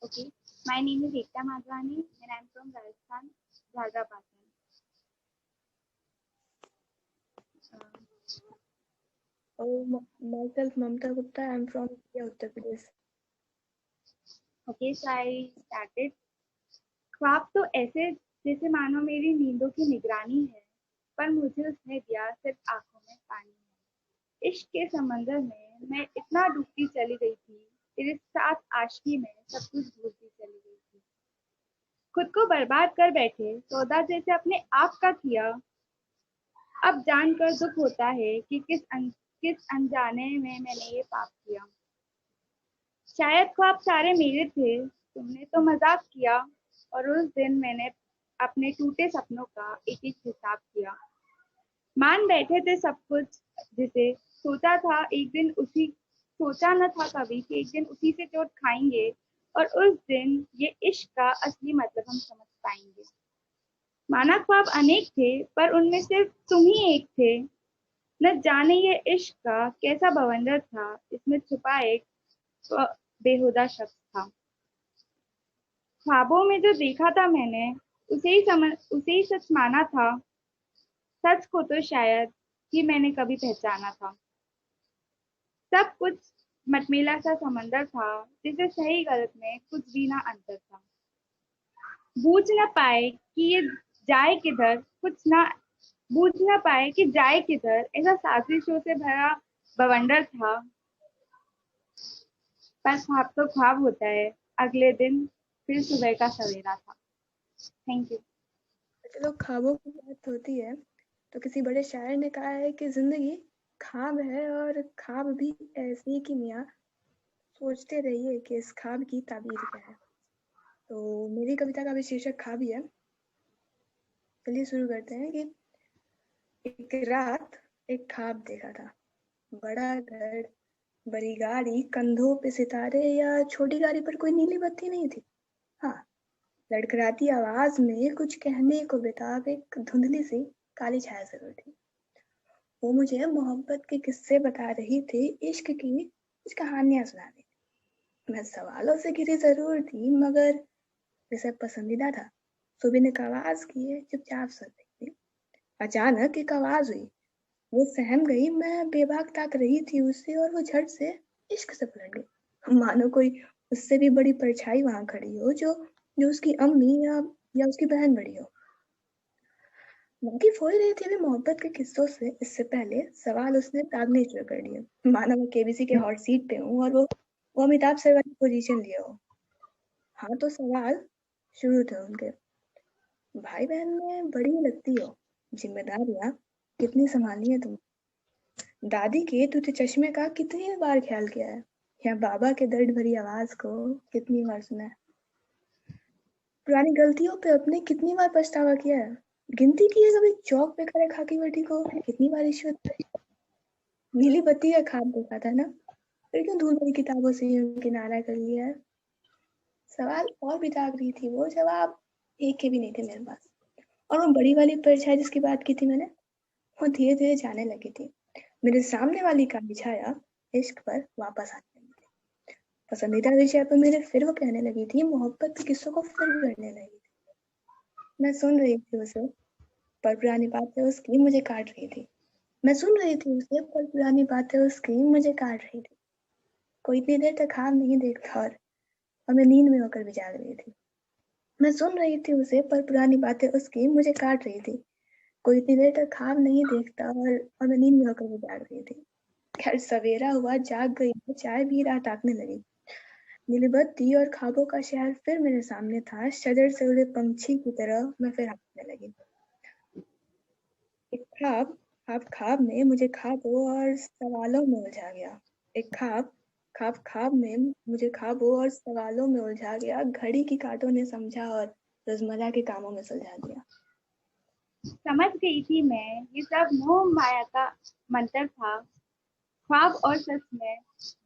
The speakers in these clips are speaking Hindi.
Okay, my name is Ekta Madhwani and I'm from Rajasthan, Jhalra. Myself Mamta Gupta. I'm from Uttar Pradesh. Okay, so I started. ख्वाब तो ऐसे जैसे मानो मेरी नींदों की निगरानी है, पर मुझे उसने दिया सिर्फ आंखों में पानी है। इश्क के समंदर में मैं इतना डूबती चली गई थी, तेरे साथ आशिकी में सब कुछ भूलती चली गई थी। खुद को बर्बाद कर बैठे सौदा जैसे अपने आप का किया। अब जानकर दुख होता है कि किस अनजाने में मैंने ये पाप किया। शायद ख्वाब सारे मेरे थे, तुमने तो मजाक किया, और उस दिन मैंने अपने टूटे सपनों का एक एक हिसाब किया। मान बैठे थे सब कुछ, जिसे सोचा था एक दिन उसी सोचा न था कभी कि एक दिन उसी से चोट खाएंगे, और उस दिन ये इश्क का असली मतलब हम समझ पाएंगे। माना ख्वाब अनेक थे, पर उनमें सिर्फ तुम ही एक थे। न जाने ये इश्क का कैसा बवंडर था, इसमें छुपा एक बेहुदा शख्स था। ख्वाबों में जो देखा था मैंने, उसे ही सच माना था। सच को तो शायद ही मैंने कभी पहचाना था। सब कुछ मटमेला सा समंदर था, जिसे सही गलत में कुछ भी ना अंतर था। बूझ न पाए कि ये जाए किधर, कुछ ना बूझ न पाए कि जाए किधर, ऐसा साजिशों से भरा बवंडर था। पर ख्वाब तो ख्वाब होता है। अगले दिन फिर सुबह का सवेरा था। Thank you. चलो, ख्वाबों की बात होती है तो किसी बड़े शायर ने कहा है कि जिंदगी ख्वाब है, और ख्वाब भी ऐसे ही कि मियाँ सोचते रहिए कि इस ख्वाब की ताबीर क्या है। तो मेरी कविता का भी शीर्षक ख्वाब ही है। चलिए शुरू करते हैं कि एक रात एक ख्वाब देखा था। बड़ा घर, बड़ी गाड़ी, कंधों पे सितारे, या छोटी गाड़ी पर कोई नीली बत्ती नहीं थी। हाँ, लड़खड़ाती आवाज में कुछ कहने को बेताब एक धुंधली सी काली छाया जरूर थी। वो मुझे मोहब्बत के किस्से बता रही थी, इश्क की कुछ कहानियां सुना रही थी। मैं सवालों से घिरी जरूर थी, मगर विषय पसंदीदा था। सुबह ने आवाज किए चुपचाप सुन रही थी। अचानक एक आवाज हुई, वो सहम गई। मैं बेबाक ताक रही थी उससे, और वो झट से इश्क से पलट गई, मानो कोई उससे भी बड़ी परछाई वहां खड़ी हो, जो जो उसकी अम्मी या उसकी बहन बड़ी हो। वाकिफ हो ही रही थी अभी मोहब्बत के किस्सों से। इससे पहले सवाल उसने दागने शुरू कर दिए, मानो मैं केबीसी के हॉट सीट पे हूँ और वो अमिताभ सर वाली पोजीशन लिए हो। हाँ, तो सवाल शुरू थे उनके। भाई बहन में बड़ी लगती हो, जिम्मेदारियां कितनी संभाली है तुम? दादी के टूटे चश्मे का कितनी बार ख्याल किया है, या बाबा के दर्द भरी आवाज को कितनी बार सुना है? पुरानी गलतियों पे अपने कितनी बार पछतावा किया है? गिनती की है कभी चौक पे खड़े खाकी वर्दी को कितनी बार रिश्वत? नीली बत्ती का ख्वाब देखा था ना, फिर क्यों धूल भरी किताबों से यूं किनारा कर लिया है? सवाल और भी दाग रही थी वो, जवाब एक के भी नहीं थे मेरे पास। और वो बड़ी वाली परछाई जिसकी बात की थी मैंने, वो धीरे धीरे जाने लगी थी। मेरे सामने वाली काली छाया इश्क पर वापस आने लगी थी। पसंदीदा विषय पर मेरे फिर वो कहने लगी थी, मोहब्बत के किस्सों को फिर गढ़ने लगी थी। मैं सुन रही थी उसे, पर पुरानी बातें उसकी मुझे काट रही थी। मैं सुन रही थी उसे, पर पुरानी बातें उसकी मुझे काट रही थी। कोई इतनी देर तक ख्वाब नहीं देखता, और मैं नींद में होकर भी जाग रही थी। मैं सुन रही थी उसे, पर पुरानी बातें उसकी मुझे काट रही थी। कोई इतनी देर तक ख्वाब नहीं देखता, और मैं नींद में होकर भी जाग रही थी। खैर, सवेरा हुआ, जाग गई, चाय भी राह ताकने लगी। नीली बत्ती और ख्वाबों का शहर फिर मेरे सामने था। शजर से उड़े पंछी की तरह मैं फिर हाँफने लगी। एक ख्वाब ख्वाब में मुझे ख्वाबों और सवालों में उलझा गया। एक ख्वाब ख्वाब ख्वाब में मुझे ख्वाबों और सवालों में उलझा गया। घड़ी की कांटों ने समझा और रोजमर्रा के कामों में सुलझा दिया। समझ गई थी मैं, ये सब मोह माया का मंत्र था। ख्वाब और सच में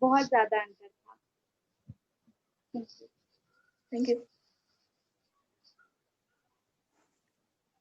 बहुत ज्यादा अंतर था। Thank you.